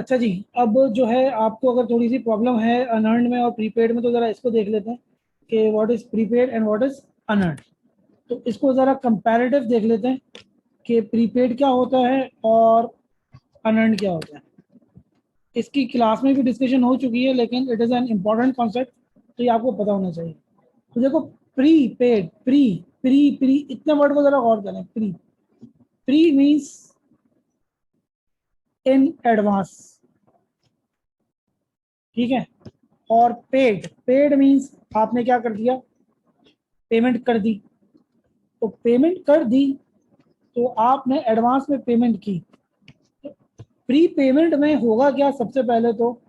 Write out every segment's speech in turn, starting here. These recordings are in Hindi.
अच्छा जी, अब जो है आपको अगर थोड़ी सी प्रॉब्लम है अनअर्न्ड में और प्रीपेड में, तो ज़रा इसको देख लेते हैं कि what is prepaid and what is unearned. तो इसको ज़रा कंपैरेटिव देख लेते हैं कि प्रीपेड क्या होता है और अनअर्न्ड क्या होता है। इसकी क्लास में भी डिस्कशन हो चुकी है, लेकिन it is an important concept, तो ये आपको पता होना चाहिए। तो देखो, pre paid, pre pre pre इतने वर्ड को ज़रा गौर करें। Pre, pre means in advance, ठीक है। और पेड, पेड मीन्स आपने क्या कर दिया, पेमेंट कर दी। तो पेमेंट कर दी तो आपने एडवांस में पेमेंट की। प्री पेमेंट में होगा क्या, सबसे पहले तो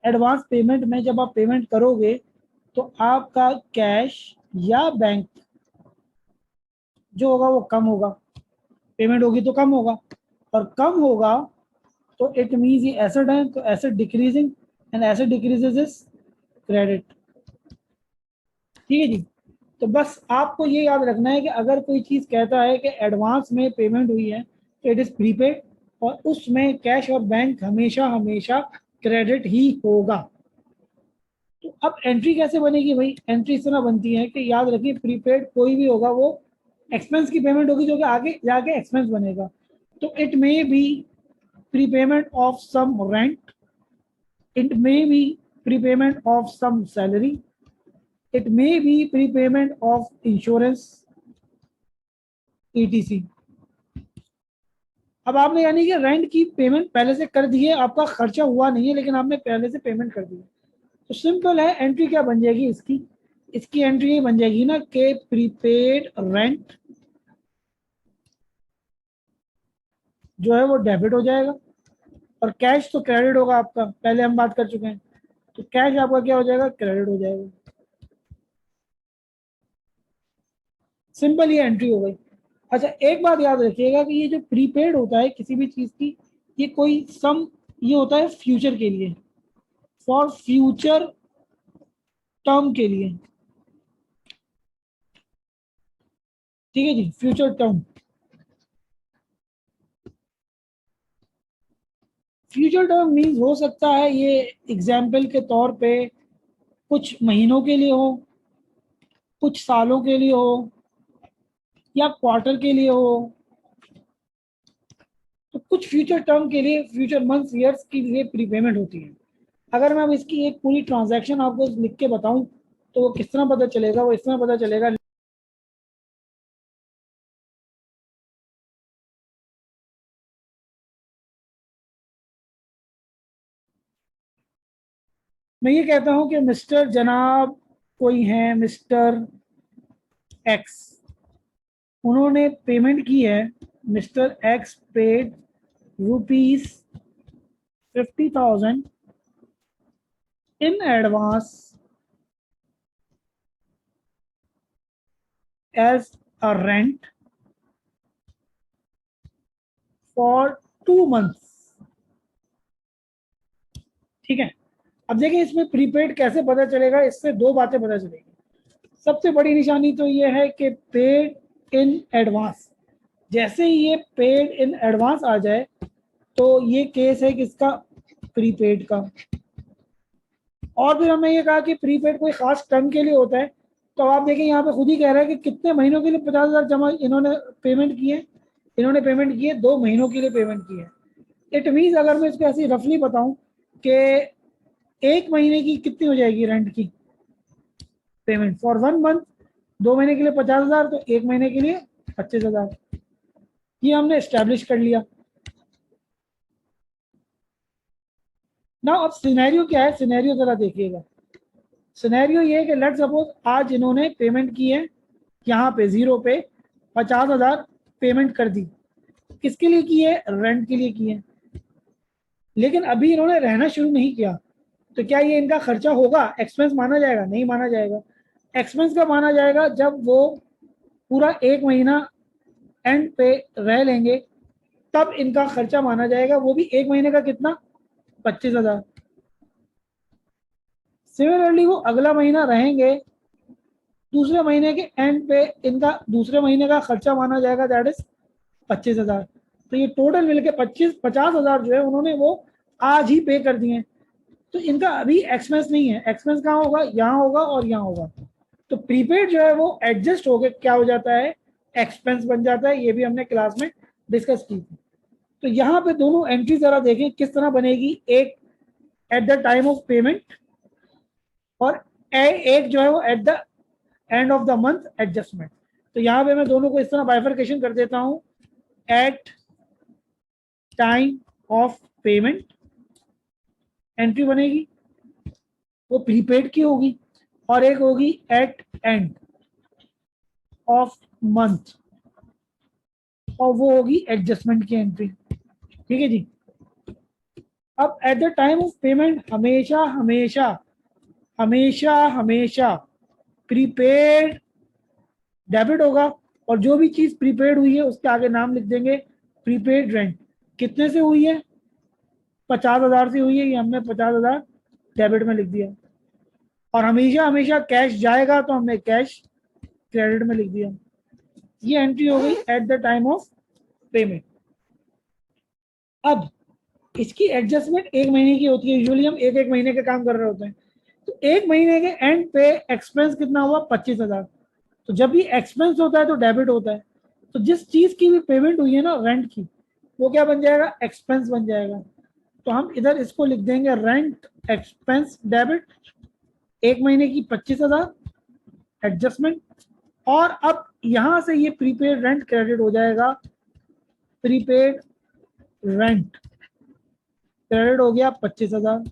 एडवांस पेमेंट में जब आप पेमेंट करोगे तो आपका कैश या बैंक जो होगा वो कम होगा। पेमेंट होगी तो कम होगा, और कम होगा तो इट मीन्स ये एसेट है, तो asset decreasing, and asset decreases is credit. ठीक है जी। तो बस आपको ये याद रखना है कि अगर कोई चीज़ कहता है कि एडवांस में पेमेंट हुई है तो इट इज़ प्रीपेड, और उसमें कैश और बैंक हमेशा हमेशा क्रेडिट ही होगा। तो अब एंट्री कैसे बनेगी भाई? एंट्री इस तरह बनती है कि याद रखिए, प्रीपेड कोई भी होगा वो एक्सपेंस की पेमेंट होगी, जो कि आगे जाके एक्सपेंस बनेगा। तो it may be prepayment of some rent, it may be prepayment of some salary, it may be prepayment of insurance, etc। अब आपने यानी कि रेंट की पेमेंट पहले से कर दी है, आपका खर्चा हुआ नहीं है लेकिन आपने पहले से पेमेंट कर दी है। तो सिंपल है, एंट्री क्या बन जाएगी इसकी, इसकी एंट्री ये बन जाएगी ना कि प्रीपेड रेंट जो है वो डेबिट हो जाएगा, और कैश तो क्रेडिट होगा आपका, पहले हम बात कर चुके हैं। तो कैश आपका क्या हो जाएगा, क्रेडिट हो जाएगा। सिंपल ये एंट्री हो गई। अच्छा, एक बात याद रखिएगा कि ये जो प्रीपेड होता है किसी भी चीज़ की, ये कोई सम, ये होता है फ्यूचर के लिए, फॉर फ्यूचर टर्म के लिए। ठीक है जी, future term. Future term means हो सकता है ये एग्जाम्पल के तौर पे कुछ महीनों के लिए हो, कुछ सालों के लिए हो, या क्वार्टर के लिए हो। तो कुछ फ्यूचर टर्म के लिए, फ्यूचर मंथ्स ईयर्स के लिए प्रीपेमेंट होती है। अगर मैं अब इसकी एक पूरी ट्रांजैक्शन आपको लिख के बताऊं तो वो किस तरह पता चलेगा, वो इस तरह पता चलेगा। मैं ये कहता हूं कि मिस्टर जनाब कोई हैं, मिस्टर एक्स, उन्होंने पेमेंट की है। Mister X paid rupees 50,000 in advance as a rent for 2 months। ठीक है। अब देखिए इसमें प्रीपेड कैसे पता चलेगा, इससे दो बातें पता चलेगी। सबसे बड़ी निशानी तो ये है कि पेड इन एडवांस, जैसे ही ये पेड इन एडवांस आ जाए तो ये केस है किसका, प्रीपेड का। और फिर हमने ये कहा कि प्रीपेड कोई खास टर्म के लिए होता है। तो आप देखें यहाँ पे खुद ही कह रहा है कि कितने महीनों के लिए 50,000 जमा इन्होंने पेमेंट की है, इन्होंने पेमेंट की है 2 महीनों के लिए पेमेंट की है। इट मीन्स अगर मैं इसको ऐसे रफली बताऊं कि 1 महीने की कितनी हो जाएगी रेंट की पेमेंट, फॉर 1 मंथ, 2 महीने के लिए 50,000, तो 1 महीने के लिए 25,000। ये हमने स्टैब्लिश कर लिया ना। अब सिनेरियो क्या है, सिनेरियो जरा देखिएगा। सिनेरियो ये है कि लेट सपोज आज इन्होंने पेमेंट की है, यहाँ पे जीरो पे 50,000 पेमेंट कर दी। किसके लिए की है, रेंट के लिए की है। लेकिन अभी इन्होंने रहना शुरू नहीं किया, तो क्या ये इनका खर्चा होगा, एक्सपेंस माना जाएगा? नहीं माना जाएगा। एक्सपेंस कब माना जाएगा, जब वो पूरा 1 महीना एंड पे रह लेंगे, तब इनका खर्चा माना जाएगा, वो भी 1 महीने का कितना, 25,000। सिमिलरली वो अगला महीना रहेंगे, दूसरे महीने के एंड पे इनका दूसरे महीने का खर्चा माना जाएगा, दैट इज 25,000। तो ये टोटल मिलके 50,000 जो है उन्होंने वो आज ही पे कर दिए हैं। तो इनका अभी एक्सपेंस नहीं है, एक्सपेंस कहाँ होगा, यहाँ होगा और यहाँ होगा। तो प्रीपेड जो है वो एडजस्ट होके क्या हो जाता है, एक्सपेंस बन जाता है। ये भी हमने क्लास में डिस्कस की थी। तो यहाँ पे दोनों एंट्री जरा देखें किस तरह बनेगी, एक at the time of payment और एक जो है वो at the end of the month adjustment. तो यहाँ पे मैं दोनों को इस तरह बाइफरकेशन कर देता हूँ, at time of payment entry बनेगी वो प्रीपेड की होगी, और एक होगी एट एंड ऑफ मंथ और वो होगी एडजस्टमेंट की एंट्री। ठीक है जी। अब at the time of payment हमेशा हमेशा हमेशा हमेशा प्रीपेड डेबिट होगा, और जो भी चीज प्रीपेड हुई है उसके आगे नाम लिख देंगे प्रीपेड रेंट। कितने से हुई है, 50,000 से हुई है, ये हमने 50,000 डेबिट में लिख दिया। और हमेशा हमेशा कैश जाएगा तो हमने कैश क्रेडिट में लिख दिया। ये एंट्री हो गई at the time of payment. अब इसकी एडजस्टमेंट एक महीने की होती है, यूजुअली हम एक एक महीने के काम कर रहे होते हैं। तो एक महीने के एंड पे एक्सपेंस कितना हुआ, 25,000। तो जब भी एक्सपेंस होता है तो डेबिट होता है। तो जिस चीज की भी पेमेंट हुई है ना रेंट की, वो क्या बन जाएगा, एक्सपेंस बन जाएगा। तो हम इधर इसको लिख देंगे रेंट एक्सपेंस डेबिट, एक महीने की 25,000 एडजस्टमेंट। और अब यहां से ये प्रीपेड रेंट क्रेडिट हो जाएगा, प्रीपेड रेंट क्रेडिट हो गया 25,000,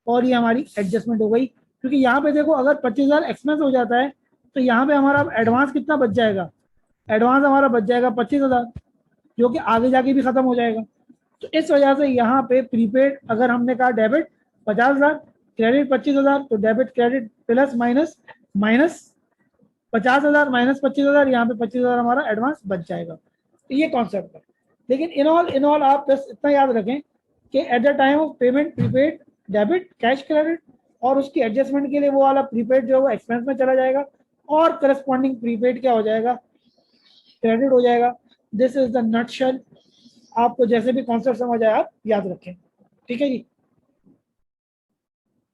और ये हमारी एडजस्टमेंट हो गई। क्योंकि यहाँ पे देखो अगर 25,000 एक्सपेंस हो जाता है तो यहाँ पे हमारा एडवांस कितना बच जाएगा, एडवांस हमारा बच जाएगा 25,000, जो कि आगे जाके भी खत्म हो जाएगा। तो इस वजह से यहाँ पे प्रीपेड अगर हमने कहा डेबिट 50,000 क्रेडिट 25,000, तो debit credit plus minus minus 50,000 minus 25,000, यहाँ पे 25,000 हमारा एडवांस बच जाएगा। तो ये कॉन्सेप्ट है। लेकिन इन ऑल आप बस इतना याद रखें कि at the time of payment prepaid debit cash credit, और उसकी एडजस्टमेंट के लिए वो वाला प्रीपेड जो है वो एक्सपेंस में चला जाएगा, और करस्पॉन्डिंग प्रीपेड क्या हो जाएगा, क्रेडिट हो जाएगा। This is the nutshell. आपको जैसे भी कॉन्सेप्ट समझ आए आप याद रखें। ठीक है जी।